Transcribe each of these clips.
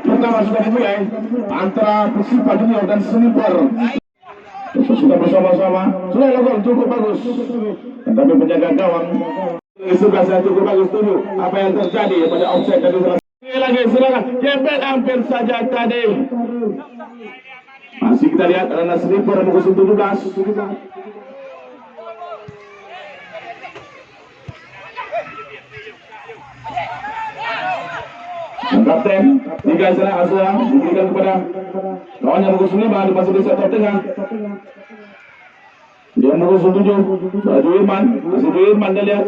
pertama sudah dimulai antara Persipa Junior dan Sniper. Sudah bersama-sama, sudah lakukan cukup bagus. Tetapi penjaga gawang sudah saya cukup bagus dulu. Apa yang terjadi pada offside tadi? Lagi silakan, jempet hampir saja tadi. Masih kita lihat karena Sniper nomor 17. Kapten tiga serang Asura diberikan kepada kawannya nomor 9 di masuk di sektor tengah. Dia nomor 7 Baju Irman, masih Irman dia lihat.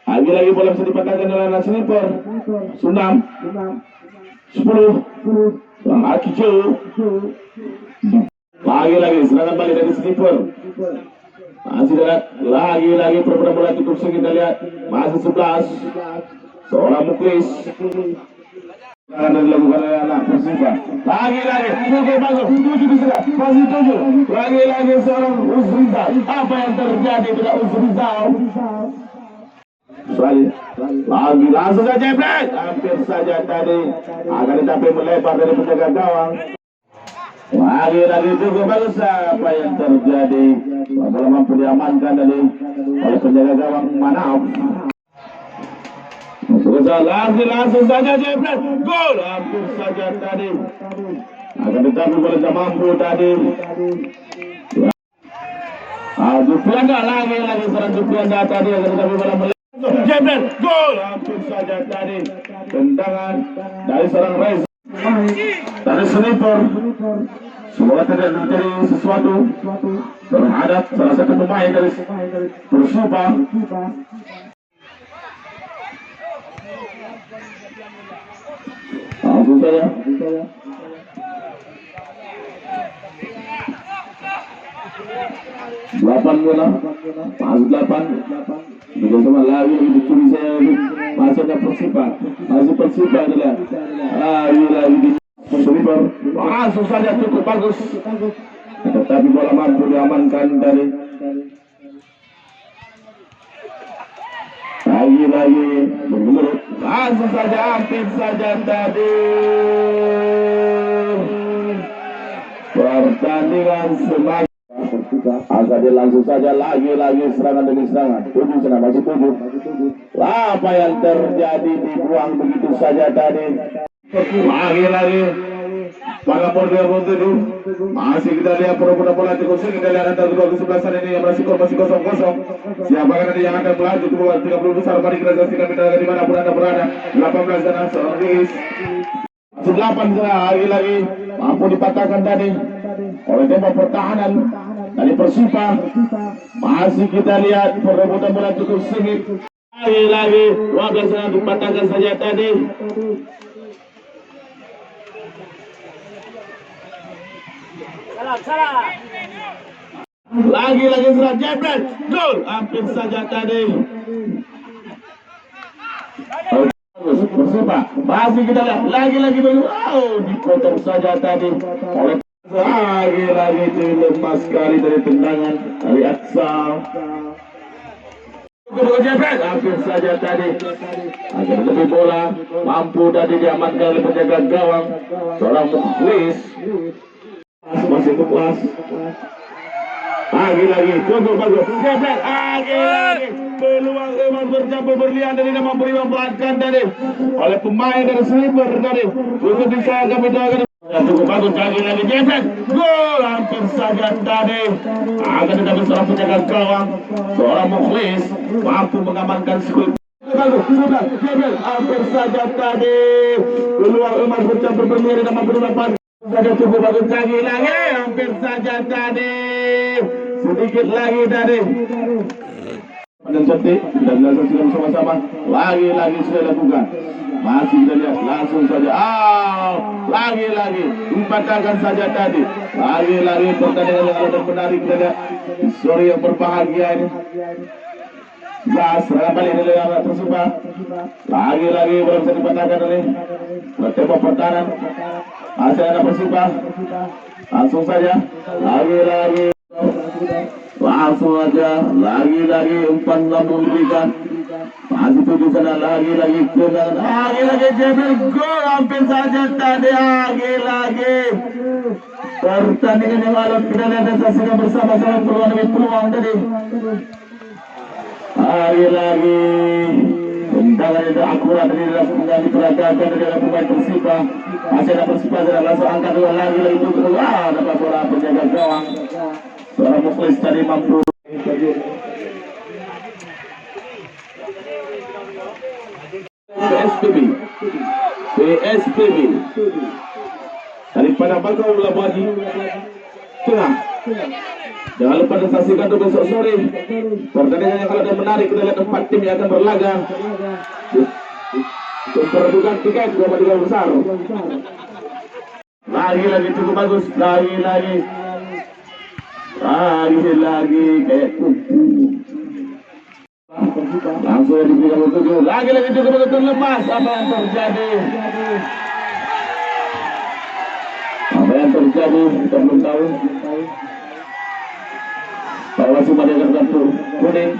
Lagi bola bisa dipatahkan oleh Sniper. Sunam 10 Bang Akijo. Lagi serangan balik dari Sniper. Masih lihat lagi perputaran bola cukup sengit kita lihat. Masih 11 seorang Muklis akan dilakukan oleh anak Persipa. Lagi cukup bagus 7 diserang, masih 7 lagi seorang Uzrizal. Apa yang terjadi pada Uzrizal? Lagi langsung saja break, hampir saja tadi akan tetapi melebar dari penjaga gawang. Lagi cukup bagus. Apa yang terjadi? Bola mampu diamankan tadi oleh penjaga gawang Manauf. Lagi langsung saja jebret, gol hampir saja tadi. Akan tetapi bola tak mampu tadi. Jupianda lagi serang Jupianda tadi akan tetapi bola jebret, gol hampir saja tadi. Tendangan dari seorang Reza dari Sniper. Semoga tidak terjadi sesuatu terhadap salah satu pemain dari Persipa. Langsung saja. Delapan bola, masuk 8. Dengan sama lagi dicuri saya masuknya Persipa, masih Persipa adalah lagi Sniper. Langsung saja cukup bagus. Tetapi bola mampu diamankan dari lagi bergelut. Langsung saja hampir saja tadi pertandingan semakin agak langsung saja lagi serangan demi serangan. 7 senang masih 7. Apa yang terjadi dibuang begitu saja tadi. Lagi pada border itu masih kita lihat pura-pura bola cukup sering kita lihat antara kedua kesebelasan ini yang masih kosong. Siapa nanti yang akan melaju ke bawah 30 besar? Mari kita saksikan kita di mana pun anda berada. 18 dan seorang Riz 8 lagi mampu dipatahkan tadi oleh tembak pertahanan dari Persipa. Masih kita lihat perebutan bola cukup sengit. Lagi 12 dan dipatahkan saja tadi. Lagi serang jebret, gol hampir saja tadi. Persipa masih kita lihat lagi dipotong saja tadi oleh lagi lepas sekali dari tendangan dari Aksa. Jebret hampir saja tadi agar lebih bola mampu tadi diamankan oleh penjaga gawang seorang Muklis. Masih kepuas lagi cukup bagus jebret lagi peluang Eman bercampur berlian dari nama dimanfaatkan tadi oleh pemain dari Sniper tadi untuk bisa kami doakan cukup bagus lagi jebret gol hampir saja tadi akan tetapi seorang penjaga gawang seorang Muklis mampu mengamankan skor. Bagus sudah jebret hampir saja tadi peluang Eman bercampur berlian dari nama dimanfaatkan. Ada cukup bagus lagi hampir saja tadi sedikit lagi tadi dan cantik dan langsung sama-sama lagi sudah lakukan. Masih kita lihat langsung saja lagi dipatahkan saja tadi lagi pertandingan yang ada menarik kita lihat sore yang berbahagia ini. Serangan balik dari anak Persipa lagi belum bisa dipatahkan oleh tembak pertahanan. Masih ada Persipa langsung saja langsung aja lagi umpan lambung diberikan Masih tuju sana lagi-lagi Jebel gol hampir saja tadi lagi. Pertandingan yang malam kita lihat dan saksikan bersama-sama peluang tadi. Lagi tendangan itu akurat dari dalam diperagakan dari dalam pemain Persipa. Masih ada Persipa dan langsung angkat dua lagi itu dapat bola penjaga gawang. Seorang Mukhlis tadi mampu. PSPB daripada Bakau Labadi tengah. Jangan lupa saksikan besok sore pertandingan yang ada menarik. Kita lihat 4 tim yang akan berlaga untuk perebutan tiket 2 besar. Lagi cukup bagus. Lagi kayak langsung yang diberikan untuk lagi cukup betul lepas. Apa yang terjadi? Kita belum tahu. Bahwa cuma dia kartu kuning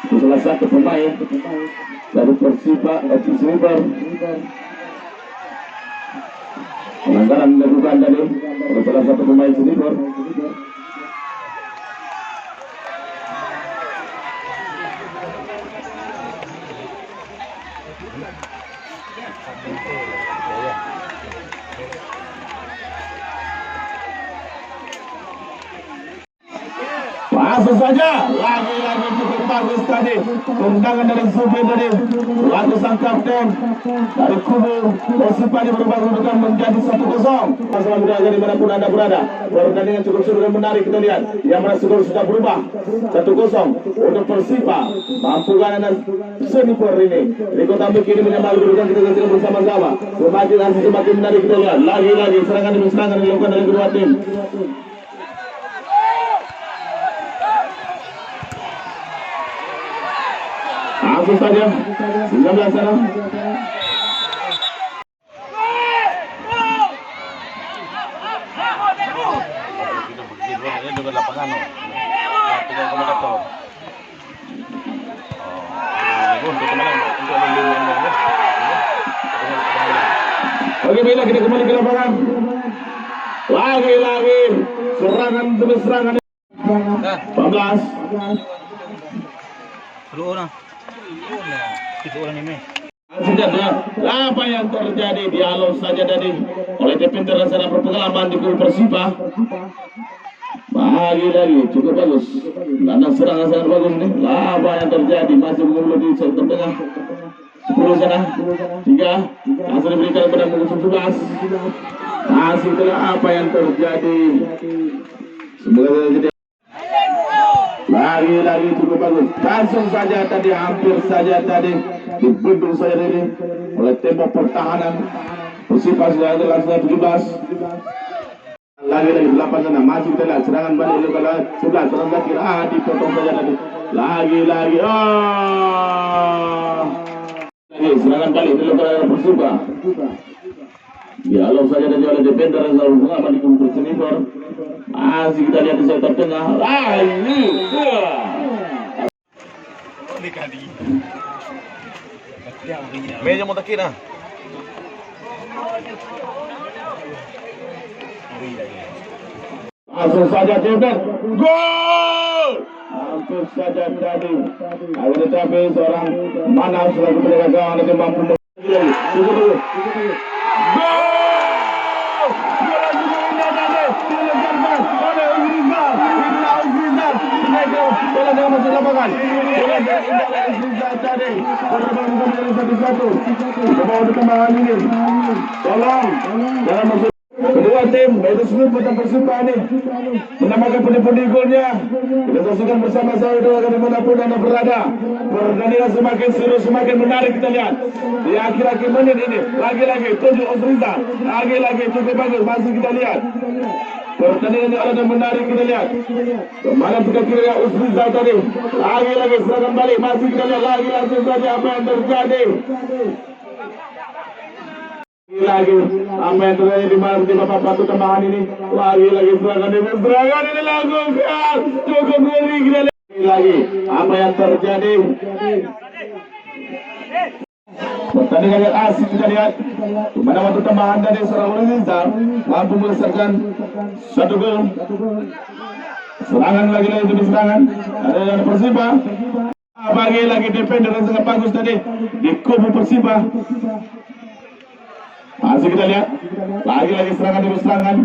itu salah satu pemain dari Persipa Optis River. Pelanggaran dilakukan tadi oleh salah satu pemain River. Langsung saja lagi cukup bagus tadi tendangan dari Sufi tadi. Lalu sang kapten dari kubu Persipa berubah kedudukan menjadi 1-0. Masalah berada dimanapun Anda berada, pertandingan cukup seru dan menarik. Kita lihat yang mana skor sudah berubah 1-0 untuk Persipa. Mampu kan Anda senior ini di Kota Bukit ini menyamai kedudukan. Kita saksikan bersama-sama. Semakin menarik. Kita lihat lagi serangan demi serangan dilakukan oleh kedua tim. Langsung saja 19 sana. Oke, bila kita kembali ke lapangan. Lagi serangan demi serangan. 14. Seluruh apa yang terjadi? Dialog saja tadi oleh defender yang sangat berpengalaman di kubu Persipa. Lagi cukup bagus. Karena serangan sangat bagus nih. Apa yang terjadi? Masih belum di sektor tengah. 10 sana 3 langsung diberikan kepada musuh 11. Masih itulah apa yang terjadi. Semoga terjadi. Lagi cukup bagus. Langsung saja tadi hampir saja tadi dibendung saja ini oleh tembok pertahanan Persipa. Sudah ada langsung 17. Lagi 8 sana masih kita lihat serangan balik kalau sudah serangan lagi dipotong saja tadi. Lagi serangan balik dilakukan Persipa. Dialog saja tadi oleh defender yang selalu mengaman di kubu Persipa. Masih kita lihat di sektor tengah. Meja mau takin Langsung saja defender. Gol! Hampir saja tadi. Akan tetapi seorang Manaf selaku penjaga gawang itu mampu gol! Bola dengan masuk lapangan. Bola dari Izrizal tadi. Berbang menjadi 1-1. Coba untuk tambahan ini. Tolong dalam masuk kedua tim itu semua buatan Persipa ini menambahkan pundi-pundi golnya. Kita saksikan bersama-sama doakan dimanapun Anda berada. Pertandingan semakin seru, semakin menarik. Kita lihat di akhir-akhir menit ini lagi tujuh Izrizal. Lagi cukup bagus. Masih kita lihat pertandingan yang ada menarik. Kita lihat kemana kita kira Izrizal tadi. Lagi serangan balik. Masih kita lihat lagi langsung saja apa yang terjadi. Lagi apa yang terjadi di mana di babak batu tambahan ini. Lagi serangan ini dilakukan. Cukup ngeri. Kita lihat lagi apa yang terjadi. Pertandingan yang asik kita lihat. Mana waktu tambahan dari seorang Rizal mampu melesatkan satu gol. Serangan lagi demi serangan. Ada yang Persiba. Bagi lagi defender yang sangat bagus tadi di kubu Persiba. Masih kita lihat lagi serangan demi serangan.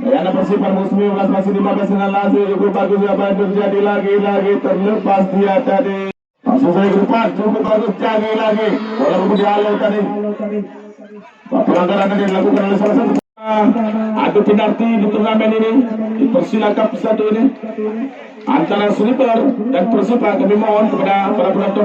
Yana Persiba musim 15 masih 15 dengan langsung cukup bagus apa yang terjadi lagi terlepas dia tadi. Langsung saya ke depan cukup bagus lagi. Walaupun dihalau tadi. Pelanggaran yang dilakukan oleh salah satu. Adu penalti di turnamen ini di Persila Cup 1 ini antara Sniper dan Persiba. Kami mohon kepada para penonton